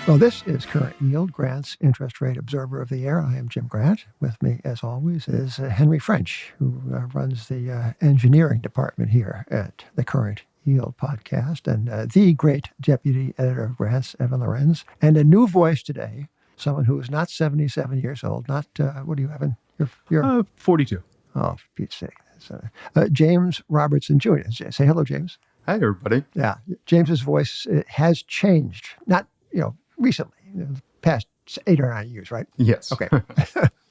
Well, this is Current Yield, Grant's Interest Rate Observer of the Year. I am Jim Grant. With me, as always, is Henry French, who runs the engineering department here at the Current Yield podcast, and the great deputy editor of Grant's, Evan Lorenz. And a new voice today, someone who is not 77 years old, not, what do you, Evan? You're 42. Oh, for Pete's sake. James Robertson Jr. Say hello, James. Hi, everybody. Yeah, James's voice has changed. Not, recently, the past 8 or 9 years, right? Yes. Okay.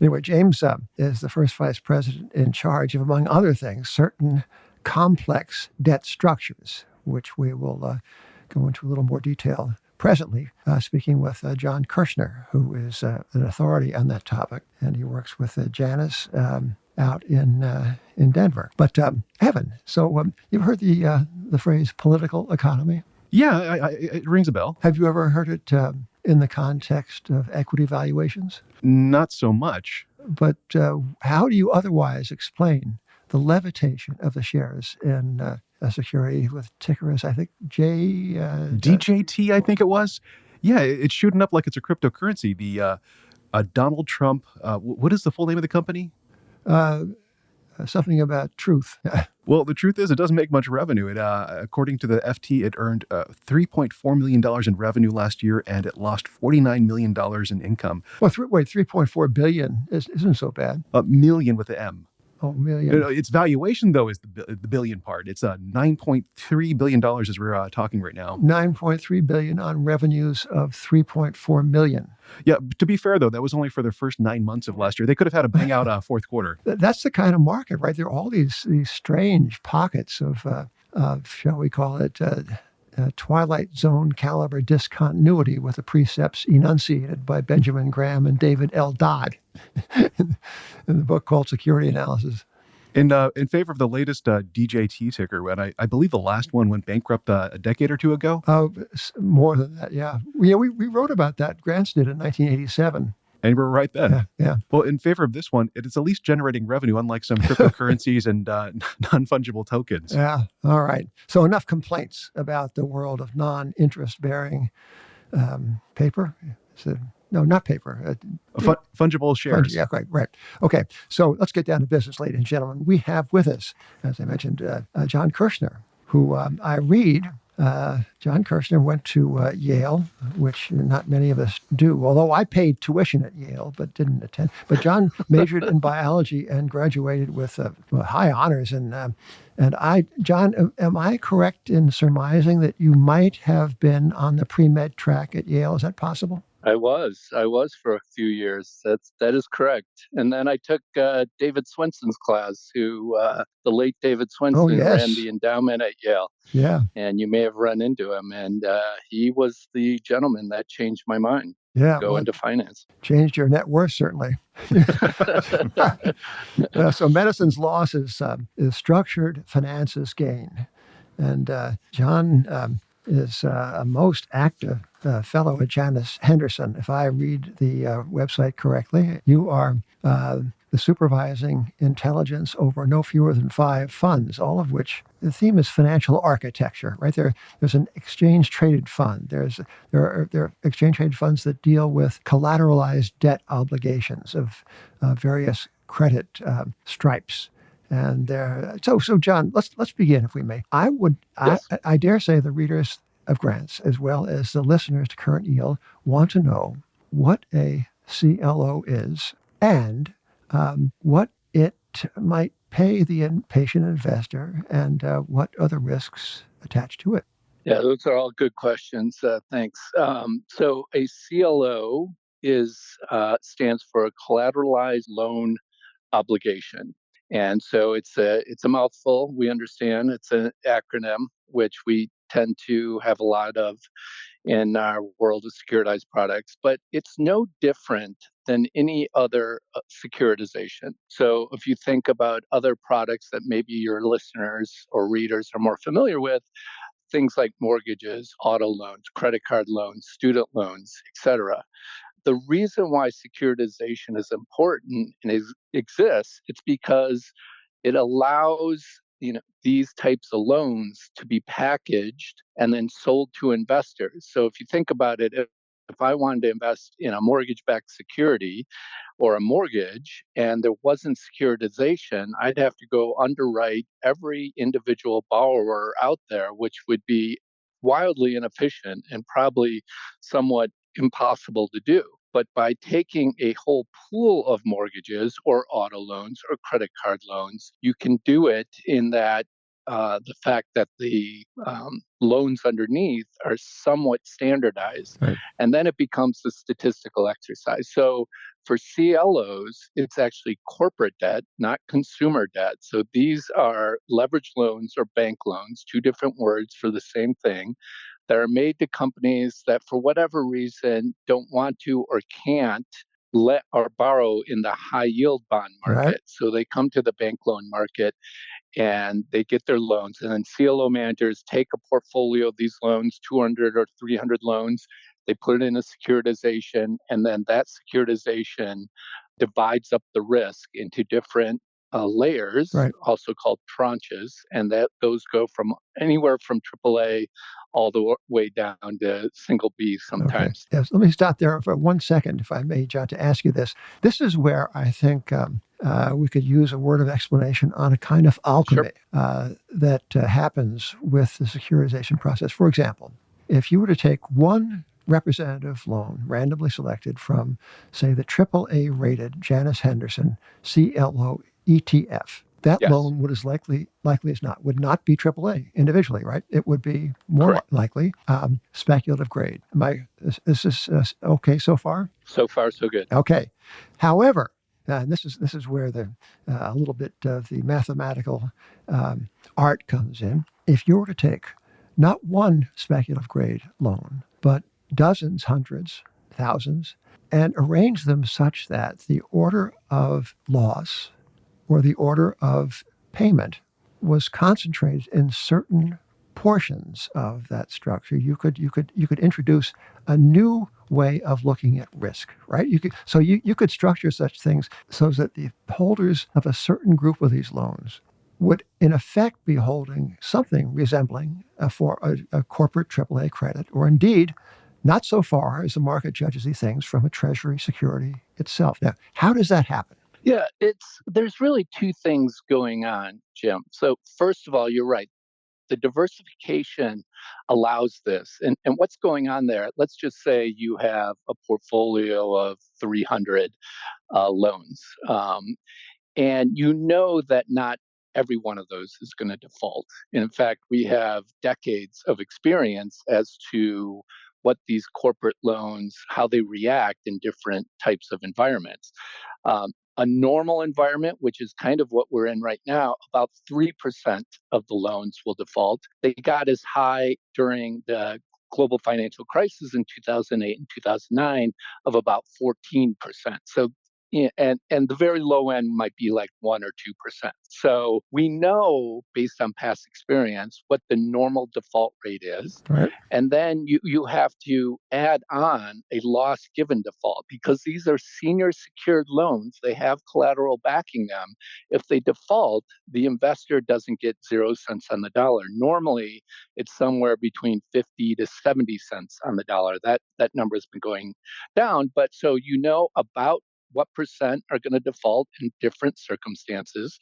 Anyway, James is the first vice president in charge of, among other things, certain complex debt structures, which we will go into a little more detail presently, speaking with John Kerschner, who is an authority on that topic, and he works with Janus out in Denver. But Evan, so you've heard the phrase political economy? Yeah, it rings a bell. Have you ever heard it in the context of equity valuations? Not so much. But how do you otherwise explain the levitation of the shares in a security with ticker as, I think, DJT, I think it was? Yeah, it's shooting up like it's a cryptocurrency. The Donald Trump, what is the full name of the company? Something about truth. Well, the truth is it doesn't make much revenue. It, according to the FT, it earned $3.4 million in revenue last year, and it lost $49 million in income. Well, $3.4 billion isn't so bad. A million with the M. Oh, million. Its valuation, though, is the billion part. It's $9.3 billion as we're talking right now. $9.3 billion on revenues of $3.4 million. Yeah, to be fair, though, that was only for the first 9 months of last year. They could have had a bang out fourth quarter. That's the kind of market, right? There are all these strange pockets of shall we call it, Twilight Zone caliber discontinuity with the precepts enunciated by Benjamin Graham and David L. Dodd in the book called Security Analysis. In favor of the latest DJT ticker, and I believe the last one went bankrupt a decade or two ago. Oh, more than that, yeah. We wrote about that. Grants did in 1987. And we're right then. Yeah. Well, in favor of this one, it is at least generating revenue, unlike some cryptocurrencies and non-fungible tokens. Yeah. All right. So enough complaints about the world of non-interest bearing paper. No, not paper. Fungible shares. Yeah, right. Okay. So let's get down to business, ladies and gentlemen. We have with us, as I mentioned, John Kerschner, who I read. John Kerschner went to Yale, which not many of us do, although I paid tuition at Yale but didn't attend. But John majored in biology and graduated with high honors. John, am I correct in surmising that you might have been on the pre-med track at Yale? Is that possible? I was for a few years. That is correct. And then I took David Swenson's class, who the late David Swenson ran the endowment at Yale. Yeah. And you may have run into him. And he was the gentleman that changed my mind. Yeah. Go into finance. Changed your net worth, certainly. So medicine's loss is structured finance's gain. And John is a most active fellow at Janus Henderson. If I read the website correctly, you are the supervising intelligence over no fewer than 5 funds, all of which the theme is financial architecture, right? There's an exchange-traded fund. There are exchange-traded funds that deal with collateralized debt obligations of various credit stripes. And so John, let's begin, if we may. Yes. I dare say the readers of Grants, as well as the listeners to Current Yield, want to know what a CLO is and what it might pay the patient investor and what other risks attach to it. Yeah, those are all good questions. Thanks. So a CLO stands for a collateralized loan obligation. And so it's a mouthful. We understand it's an acronym, which we tend to have a lot of in our world of securitized products, but it's no different than any other securitization. So if you think about other products that maybe your listeners or readers are more familiar with, things like mortgages, auto loans, credit card loans, student loans, etc. The reason why securitization is important and exists, it's because it allows these types of loans to be packaged and then sold to investors. So if you think about it, if If I wanted to invest in a mortgage-backed security or a mortgage and there wasn't securitization, I'd have to go underwrite every individual borrower out there, which would be wildly inefficient and probably somewhat impossible to do. But by taking a whole pool of mortgages or auto loans or credit card loans, you can do it in that the fact that the loans underneath are somewhat standardized. Right. And then it becomes a statistical exercise. So for CLOs, it's actually corporate debt, not consumer debt. So these are leverage loans or bank loans, two different words for the same thing, that are made to companies that, for whatever reason, don't want to or can't let or borrow in the high yield bond Right. market. So they come to the bank loan market and they get their loans. And then CLO managers take a portfolio of these loans, 200 or 300 loans, they put it in a securitization, and then that securitization divides up the risk into different layers, Right. also called tranches, and that those go from anywhere from AAA all the way down to single B Okay. sometimes. Yes. Let me stop there for 1 second, if I may, John, to ask you this. This is where I think we could use a word of explanation on a kind of alchemy that happens with the securitization process. For example, if you were to take one representative loan randomly selected from, say, the AAA rated Janus Henderson CLO ETF, that Yes. loan would as likely as not would not be AAA individually, right? It would be more Correct. likely speculative grade. Is this okay so far? So far, so good. Okay. However, and this is where the a little bit of the mathematical art comes in. If you were to take not one speculative grade loan, but dozens, hundreds, thousands, and arrange them such that the order of loss or the order of payment was concentrated in certain portions of that structure, you could introduce a new way of looking at risk, right? You could structure such things so that the holders of a certain group of these loans would in effect be holding something resembling a corporate AAA credit, or indeed not so far as the market judges these things from a treasury security itself. Now, how does that happen? Yeah, there's really two things going on, Jim. So first of all, you're right. The diversification allows this. And what's going on there? Let's just say you have a portfolio of 300 loans. And you know that not every one of those is going to default. And in fact, we have decades of experience as to what these corporate loans, how they react in different types of environments. A normal environment, which is kind of what we're in right now, about 3% of the loans will default. They got as high during the global financial crisis in 2008 and 2009 of about 14%. So yeah, and the very low end might be like 1 or 2%. So we know based on past experience what the normal default rate is. Right. And then you have to add on a loss given default because these are senior secured loans. They have collateral backing them. If they default, the investor doesn't get 0 cents on the dollar. Normally, it's somewhere between 50 to 70 cents on the dollar. That number has been going down. But so you know about what percent are going to default in different circumstances,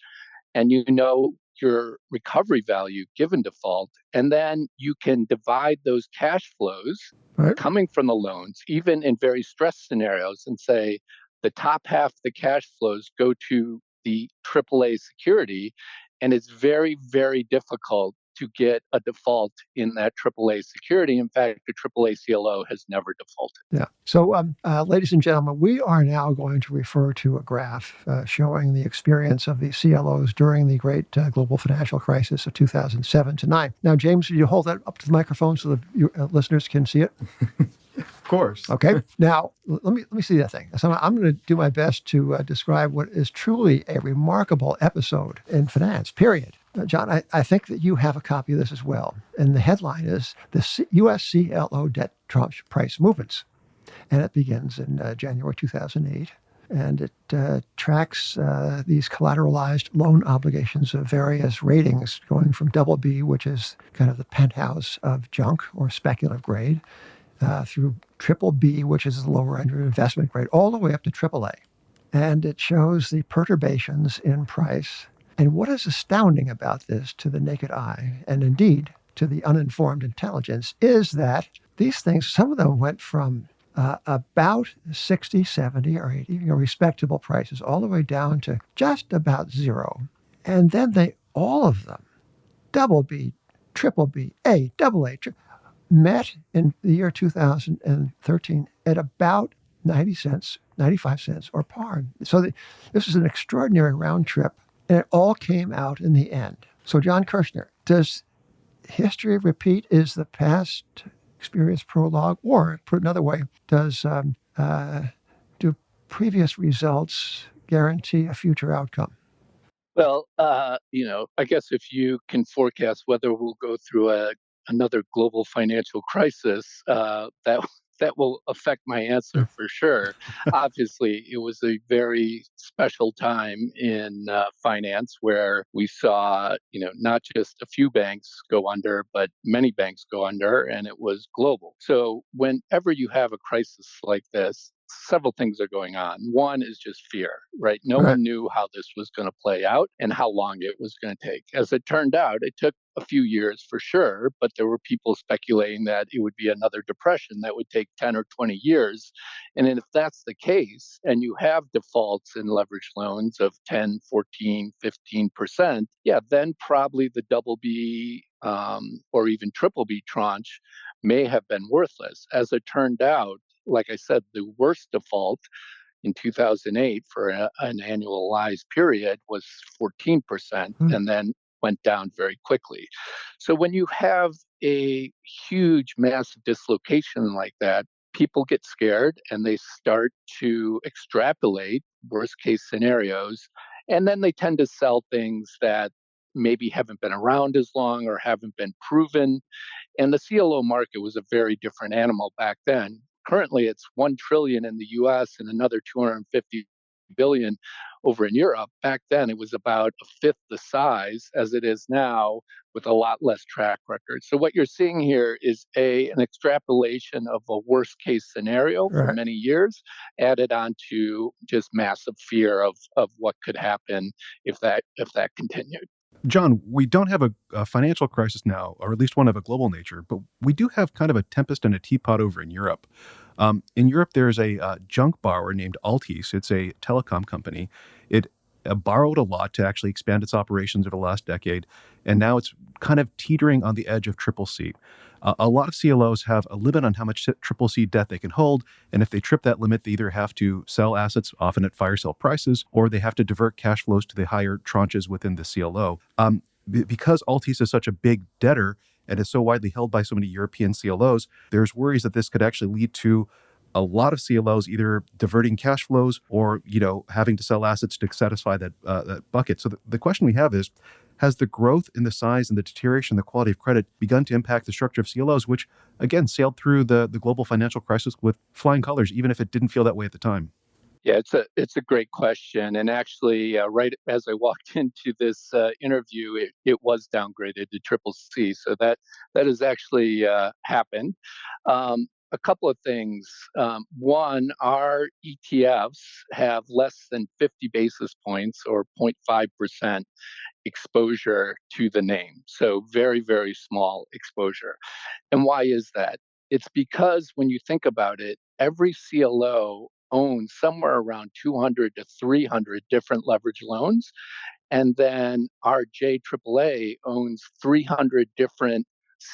and you know your recovery value given default, and then you can divide those cash flows Right. coming from the loans, even in very stressed scenarios, and say the top half of the cash flows go to the AAA security, and it's very, very difficult to get a default in that AAA security. In fact, the AAA CLO has never defaulted. Yeah. So, ladies and gentlemen, we are now going to refer to a graph showing the experience of the CLOs during the great global financial crisis of 2007 to 9. Now, James, will you hold that up to the microphone so the listeners can see it? Of course. Okay. Now, let me see that thing. So I'm going to do my best to describe what is truly a remarkable episode in finance, period. John, I think that you have a copy of this as well. And the headline is the U.S. CLO debt tranche price movements. And it begins in January 2008. And it tracks these collateralized loan obligations of various ratings, going from double B, which is kind of the penthouse of junk or speculative grade, through triple B, which is the lower end of investment grade, all the way up to triple A. And it shows the perturbations in price. And what is astounding about this to the naked eye, and indeed to the uninformed intelligence, is that these things, some of them went from about 60, 70, or 80, respectable prices, all the way down to just about zero. And then all of them, double B, triple B, A, double A, met in the year 2013 at about 90 cents, 95 cents, or par. So this is an extraordinary round trip, and it all came out in the end. So, John Kerschner, does history repeat? Is the past experience prologue? Or, put another way, do previous results guarantee a future outcome? Well, I guess if you can forecast whether we'll go through another global financial crisis, that will affect my answer for sure. Obviously, it was a very special time in finance where we saw, not just a few banks go under, but many banks go under, and it was global. So whenever you have a crisis like this, several things are going on. One is just fear, right? No Right. one knew how this was going to play out and how long it was going to take. As it turned out, it took a few years for sure, but there were people speculating that it would be another depression that would take 10 or 20 years. And if that's the case, and you have defaults in leverage loans of 10, 14, 15%, yeah, then probably the double B or even triple B tranche may have been worthless. As it turned out, like I said, the worst default in 2008 for an annualized period was 14% Hmm. and then went down very quickly. So when you have a huge massive dislocation like that, people get scared and they start to extrapolate worst case scenarios. And then they tend to sell things that maybe haven't been around as long or haven't been proven, and the CLO market was a very different animal back then. Currently, it's 1 trillion in the US and another 250 billion over in Europe. Back then, it was about a fifth the size as it is now, with a lot less track record. So what you're seeing here is an extrapolation of a worst case scenario for Right. many years, added on to just massive fear of what could happen if that continued. John, we don't have a financial crisis now, or at least one of a global nature, but we do have kind of a tempest in a teapot over in Europe. In Europe, there's a junk borrower named Altice. It's a telecom company. It borrowed a lot to actually expand its operations over the last decade, and now it's kind of teetering on the edge of triple C. A lot of CLOs have a limit on how much triple C debt they can hold, and if they trip that limit, they either have to sell assets, often at fire sale prices, or they have to divert cash flows to the higher tranches within the CLO. Because Altice is such a big debtor and is so widely held by so many European CLOs, there's worries that this could actually lead to a lot of CLOs either diverting cash flows or having to sell assets to satisfy that bucket. So the question we have is, has the growth in the size and the deterioration in the quality of credit begun to impact the structure of CLOs, which again sailed through the global financial crisis with flying colors, even if it didn't feel that way at the time? Yeah, it's a great question, and actually, right as I walked into this interview, it was downgraded to triple C. So that has actually happened. A couple of things. One, our ETFs have less than 50 basis points or 0.5% exposure to the name. So very, very small exposure. And why is that? It's because when you think about it, every CLO owns somewhere around 200 to 300 different leverage loans. And then our JAAA owns 300 different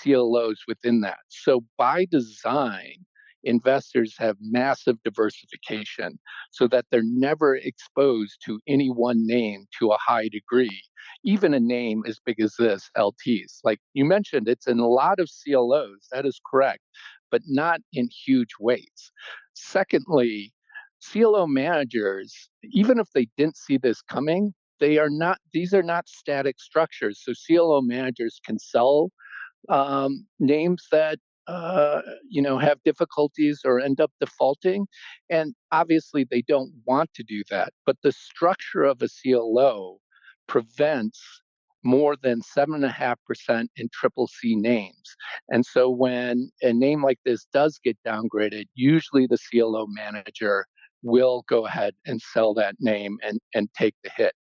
CLOs within that. So by design, investors have massive diversification so that they're never exposed to any one name to a high degree, even a name as big as this, LTs. Like you mentioned, it's in a lot of CLOs, that is correct, but not in huge weights. Secondly, CLO managers, even if they didn't see this coming, these are not static structures. So CLO managers can sell names that have difficulties or end up defaulting, and obviously they don't want to do that. But the structure of a CLO prevents more than 7.5% in triple C names. And so when a name like this does get downgraded, usually the CLO manager will go ahead and sell that name and take the hit.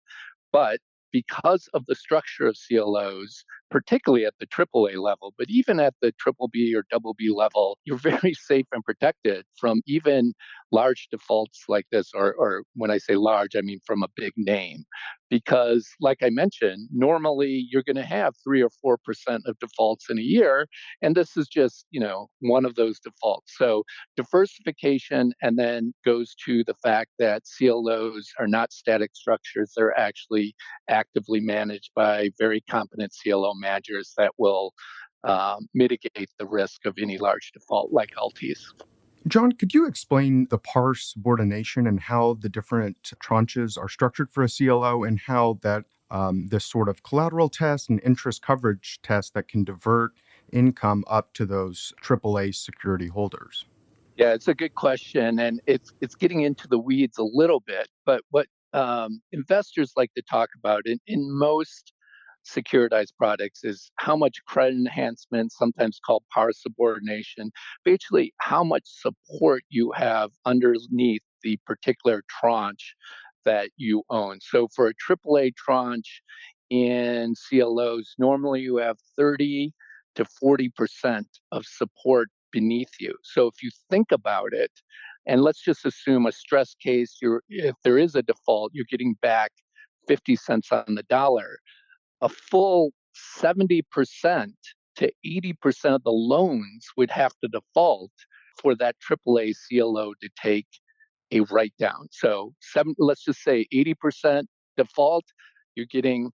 But because of the structure of CLOs, particularly at the AAA level, but even at the triple B or double B level, you're very safe and protected from even large defaults like this, or when I say large, I mean from a big name. Because, like I mentioned, normally you're going to have 3 or 4% of defaults in a year, and this is just one of those defaults. So diversification, and then goes to the fact that CLOs are not static structures; they're actually actively managed by very competent CLO managers that will mitigate the risk of any large default like Altis. John, could you explain the par subordination and how the different tranches are structured for a CLO and how that this sort of collateral test and interest coverage test that can divert income up to those AAA security holders? Yeah, it's a good question, and it's getting into the weeds a little bit. But what investors like to talk about in most securitized products is how much credit enhancement, sometimes called par subordination, basically how much support you have underneath the particular tranche that you own. So for a AAA tranche in CLOs, normally you have 30 to 40% of support beneath you. So if you think about it, and let's just assume a stress case, if there is a default, you're getting back 50 cents on the dollar. A full 70% to 80% of the loans would have to default for that AAA CLO to take a write down. So let's just say 80% default, you're getting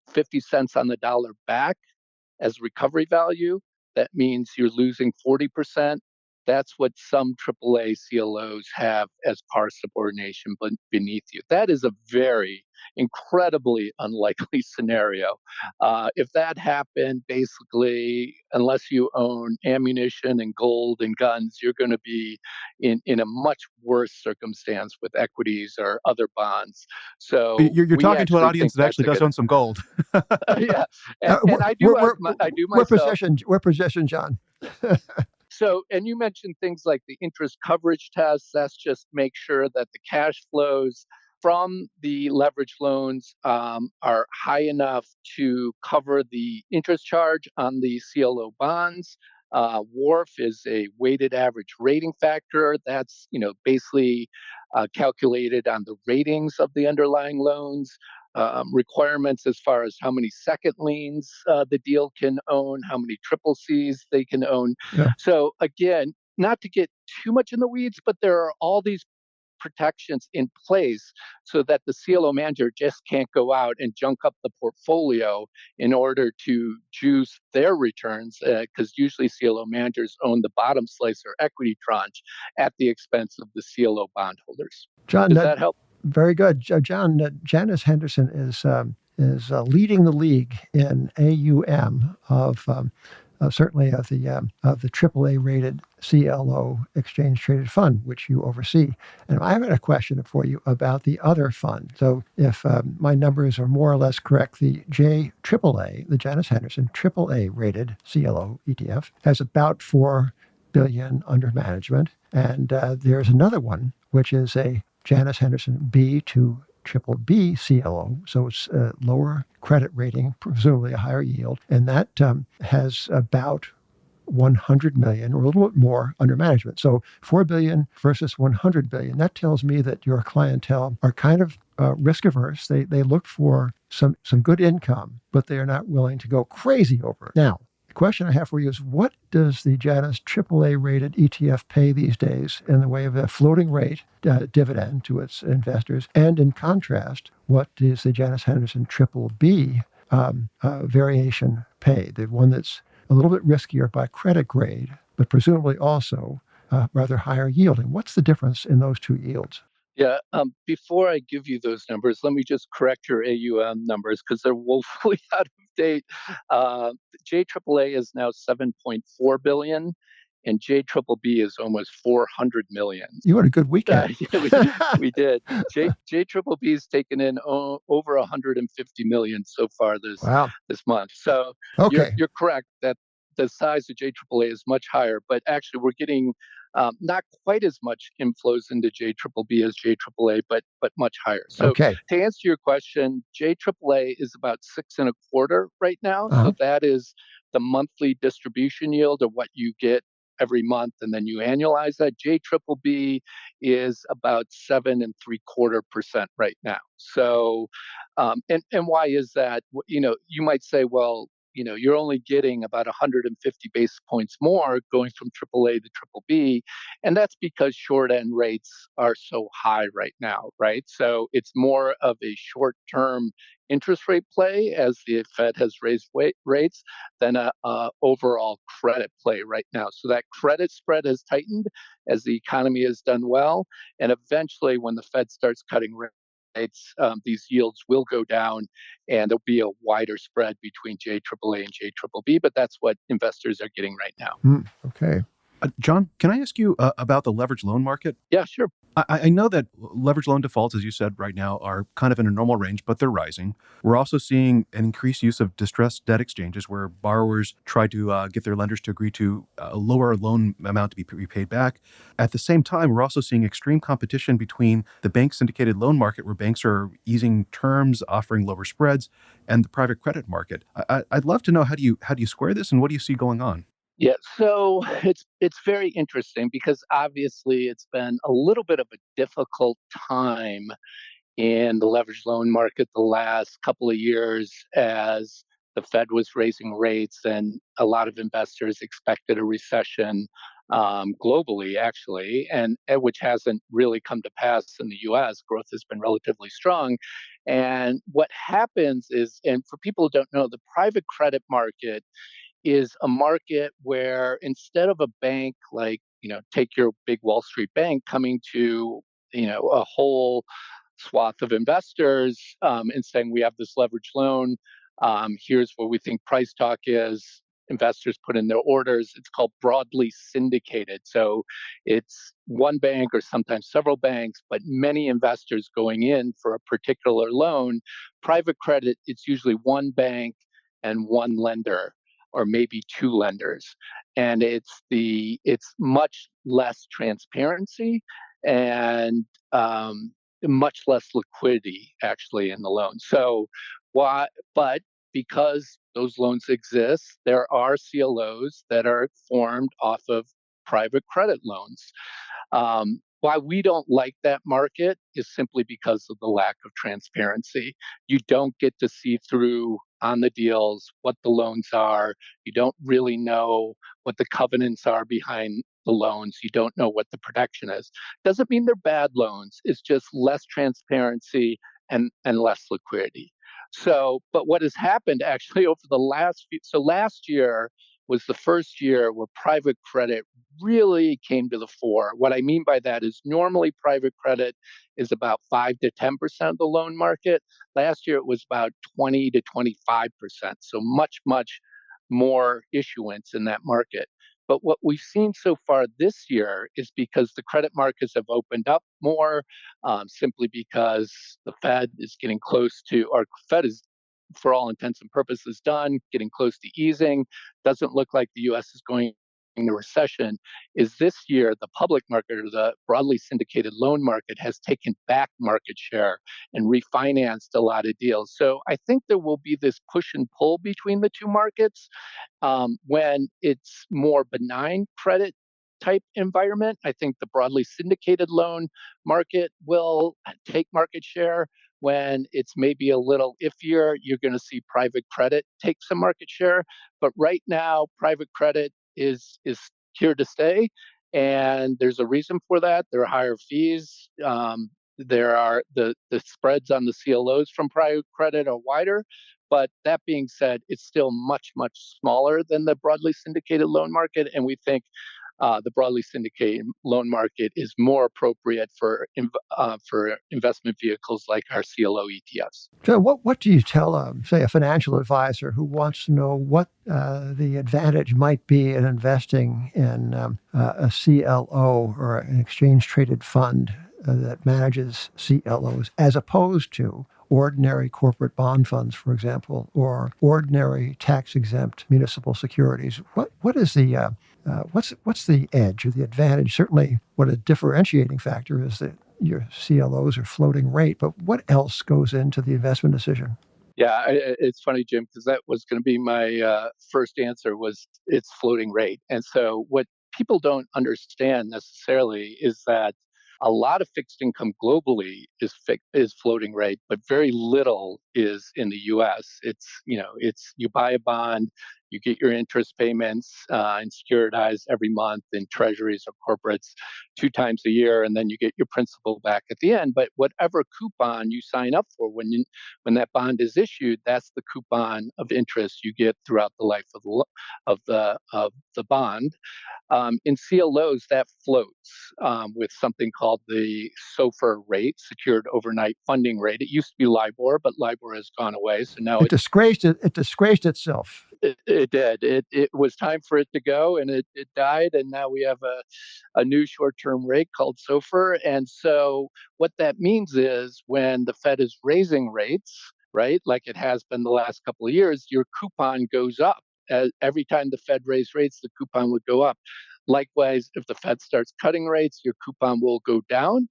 50 cents on the dollar back as recovery value. That means you're losing 40%. That's what some AAA CLOs have as par subordination beneath you. That is a very incredibly unlikely scenario. If that happened, basically, unless you own ammunition and gold and guns, you're going to be in a much worse circumstance with equities or other bonds. So You're we talking to an actually think audience that that's actually a does good. own some gold. Yeah, Uh, and we're, I do we're, have we're, I do we're myself. positioned, we're positioned, John. So, and you mentioned things like the interest coverage test. That's just make sure that the cash flows from the leverage loans are high enough to cover the interest charge on the CLO bonds. WARF is a weighted average rating factor. That's basically calculated on the ratings of the underlying loans. Requirements as far as how many second liens the deal can own, how many triple Cs they can own. Yeah. So again, not to get too much in the weeds, but there are all these protections in place so that the CLO manager just can't go out and junk up the portfolio in order to juice their returns, because usually CLO managers own the bottom slice or equity tranche at the expense of the CLO bondholders. John, Does that help? very good. John, Janus Henderson is leading the league in AUM certainly of the AAA rated CLO exchange traded fund, which you oversee. And I have a question for you about the other fund. So if my numbers are more or less correct, the JAAA, the Janus Henderson AAA rated CLO ETF, has about 4 billion under management. And there's another one, which is a Janus Henderson B to triple B CLO, so it's a lower credit rating, presumably a higher yield, and that has about 100 million or a little bit more under management. So 4 billion versus 100 billion. That tells me that your clientele are kind of risk averse. They look for some good income, but they are not willing to go crazy over it. Now, the question I have for you is, what does the Janus AAA rated ETF pay these days in the way of a floating rate dividend to its investors? And in contrast, what does the Janus Henderson triple B variation pay? The one that's a little bit riskier by credit grade, but presumably also rather higher yielding. What's the difference in those two yields? Yeah. Before I give you those numbers, let me just correct your AUM numbers because they're woefully out of date. JAAA is now 7.4 billion, and JBBB is almost 400 million. You had a good weekend. We did. JBBB has taken in over 150 million so far Wow. this month. So Okay. you're correct that the size of JAAA is much higher, but actually we're getting not quite as much inflows into JBBB as JAAA, but much higher. So Okay. to answer your question, JAAA is about 6.25 right now. Uh-huh. So that is the monthly distribution yield of what you get every month, and then you annualize that. JBBB is about 7.75% right now. So, and why is that? You might say, well, you're only getting about 150 basis points more going from AAA to BBB, and that's because short end rates are so high right now, right? So it's more of a short term interest rate play as the Fed has raised rates than a overall credit play right now. So that credit spread has tightened as the economy has done well, and eventually, when the Fed starts cutting rates, these yields will go down, and there'll be a wider spread between JAAA and JBBB. But that's what investors are getting right now. Okay. John, can I ask you about the leveraged loan market? Yeah, sure. I know that leveraged loan defaults, as you said, right now are kind of in a normal range, but they're rising. We're also seeing an increased use of distressed debt exchanges where borrowers try to get their lenders to agree to a lower loan amount to be repaid back. At the same time, we're also seeing extreme competition between the bank syndicated loan market, where banks are easing terms, offering lower spreads, and the private credit market. I'd love to know, how do you square this, and what do you see going on? Yeah, so it's very interesting because obviously it's been a little bit of a difficult time in the leveraged loan market the last couple of years as the Fed was raising rates and a lot of investors expected a recession globally, actually, and which hasn't really come to pass in the U.S. Growth has been relatively strong. And what happens is, and for people who don't know, the private credit market is a market where instead of a bank like, take your big Wall Street bank coming to, a whole swath of investors and saying, we have this leverage loan. Here's what we think price talk is. Investors put in their orders. It's called broadly syndicated. So it's one bank or sometimes several banks, but many investors going in for a particular loan. Private credit, it's usually one bank and one lender or maybe two lenders. And it's much less transparency and much less liquidity actually in the loan. So why? But because those loans exist, there are CLOs that are formed off of private credit loans. Why we don't like that market is simply because of the lack of transparency. You don't get to see through on the deals what the loans are. You don't really know what the covenants are behind the loans. You don't know what the protection is. Doesn't mean they're bad loans. It's just less transparency and less liquidity. So, but what has happened actually over the so last year was the first year where private credit really came to the fore. What I mean by that is normally private credit is about 5 to 10% of the loan market. Last year it was about 20 to 25%. So much more issuance in that market. But what we've seen so far this year is because the credit markets have opened up more, simply because the Fed is getting close to, or Fed is, for all intents and purposes, done, getting close to easing. Doesn't look like the US is going into recession. Is this year the public market or the broadly syndicated loan market has taken back market share and refinanced a lot of deals. So I think there will be this push and pull between the two markets. When it's more benign credit type environment, I think the broadly syndicated loan market will take market share. When it's maybe a little iffier, you're going to see private credit take some market share. But right now, private credit is here to stay, and there's a reason for that. There are higher fees. There are the spreads on the CLOs from private credit are wider. But that being said, it's still much smaller than the broadly syndicated loan market, and we think the broadly syndicated loan market is more appropriate for investment vehicles like our CLO ETFs. So what do you tell, say, a financial advisor who wants to know what the advantage might be in investing in a CLO or an exchange-traded fund that manages CLOs as opposed to ordinary corporate bond funds, for example, or ordinary tax-exempt municipal securities? What is the what's the edge or the advantage? Certainly, what a differentiating factor is that your CLOs are floating rate, but what else goes into the investment decision? Yeah, it's funny, Jim, because that was going to be my first answer was it's floating rate. And so what people don't understand necessarily is that a lot of fixed income globally is floating rate, but very little is in the U.S. It's you buy a bond, you get your interest payments and securitized every month in treasuries or corporates 2 times a year, and then you get your principal back at the end. But whatever coupon you sign up for when that bond is issued, that's the coupon of interest you get throughout the life of the bond. In CLOs, that floats with something called the SOFR rate, Secured Overnight Funding Rate. It used to be LIBOR, but LIBOR has gone away, so now It disgraced it. It disgraced itself. it did. It was time for it to go, and it died, and now we have a new short-term rate called SOFR. And so what that means is when the Fed is raising rates, right, like it has been the last couple of years, your coupon goes up. Every time the Fed raised rates, the coupon would go up. Likewise, if the Fed starts cutting rates, your coupon will go down.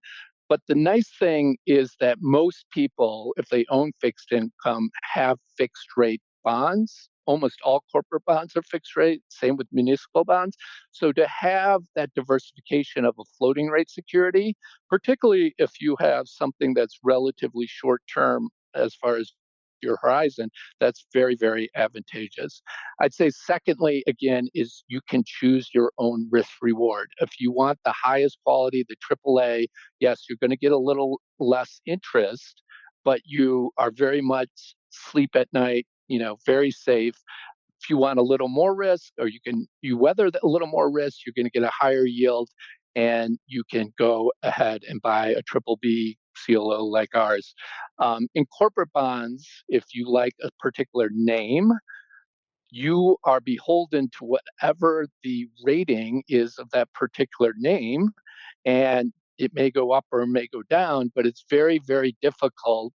But the nice thing is that most people, if they own fixed income, have fixed rate bonds. Almost all corporate bonds are fixed rate, same with municipal bonds. So to have that diversification of a floating rate security, particularly if you have something that's relatively short term as far as your horizon, that's very, very advantageous. I'd say, secondly, again, is you can choose your own risk reward. If you want the highest quality, the AAA, yes, you're going to get a little less interest, but you are very much sleep at night, very safe. If you want a little more risk, or you weather a little more risk, you're going to get a higher yield, and you can go ahead and buy a triple B CLO like ours. In corporate bonds, if you like a particular name, you are beholden to whatever the rating is of that particular name, and it may go up or it may go down, but it's very, very difficult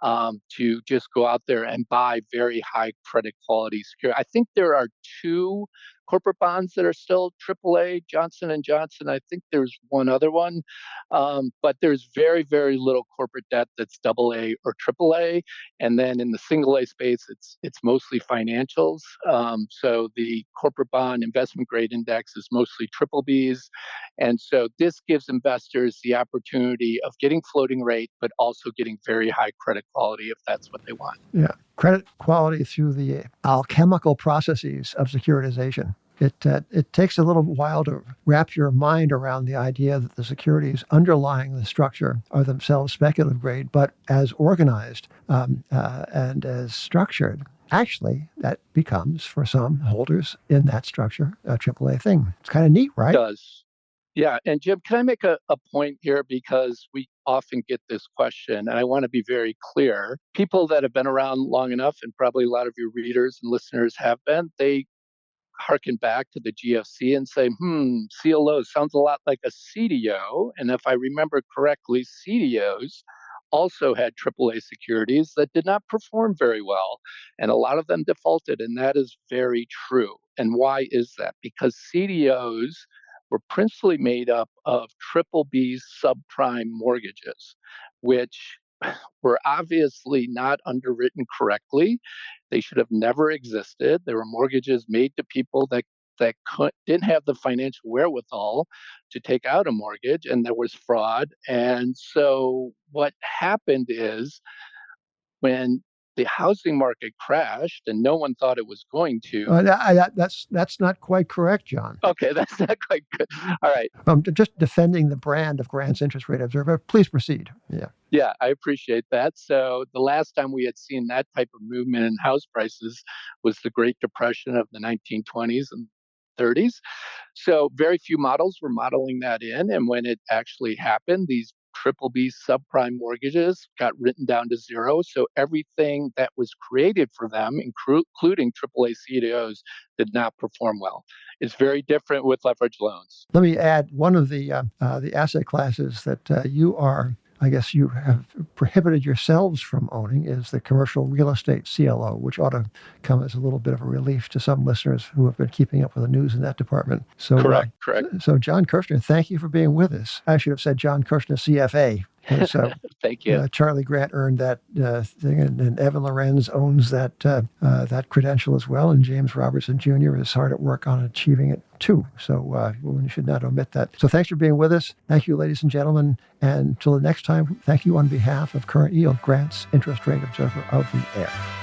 to just go out there and buy very high credit quality security. I think there are two corporate bonds that are still AAA, Johnson and Johnson. I think there's one other one, but there's very, very little corporate debt that's AA or AAA. And then in the single A space, it's mostly financials. So the corporate bond investment grade index is mostly triple Bs. And so this gives investors the opportunity of getting floating rate, but also getting very high credit quality if that's what they want. Yeah, credit quality through the alchemical processes of securitization. It takes a little while to wrap your mind around the idea that the securities underlying the structure are themselves speculative grade, but as organized and as structured, actually, that becomes, for some holders in that structure, a AAA thing. It's kind of neat, It right? does. Yeah. And Jim, can I make a point here? Because we often get this question, and I want to be very clear. People that have been around long enough, and probably a lot of your readers and listeners have been, they harken back to the GFC and say, CLO sounds a lot like a CDO. And if I remember correctly, CDOs also had AAA securities that did not perform very well. And a lot of them defaulted. And that is very true. And why is that? Because CDOs were principally made up of triple B subprime mortgages, which were obviously not underwritten correctly. They should have never existed. There were mortgages made to people that didn't have the financial wherewithal to take out a mortgage, and there was fraud. And so what happened is when the housing market crashed, and no one thought it was going to. That's not quite correct, John. Okay, that's not quite good. All right. I'm just defending the brand of Grant's Interest Rate Observer. Please proceed. Yeah. Yeah, I appreciate that. So the last time we had seen that type of movement in house prices was the Great Depression of the 1920s and 30s. So very few models were modeling that in. And when it actually happened, these triple B subprime mortgages got written down to zero. So everything that was created for them, including AAA CDOs, did not perform well. It's very different with leverage loans. Let me add one of the asset classes that you are, I guess you have prohibited yourselves from owning is the commercial real estate CLO, which ought to come as a little bit of a relief to some listeners who have been keeping up with the news in that department. So, Correct. So John Kerschner, thank you for being with us. I should have said John Kerschner, CFA. Thank you. Charlie Grant earned that thing, and Evan Lorenz owns that credential as well, and James Robertson Jr. is hard at work on achieving it too. So we should not omit that. So thanks for being with us. Thank you, ladies and gentlemen. And until the next time, thank you on behalf of Current Yield, Grant's Interest Rate Observer of the Air.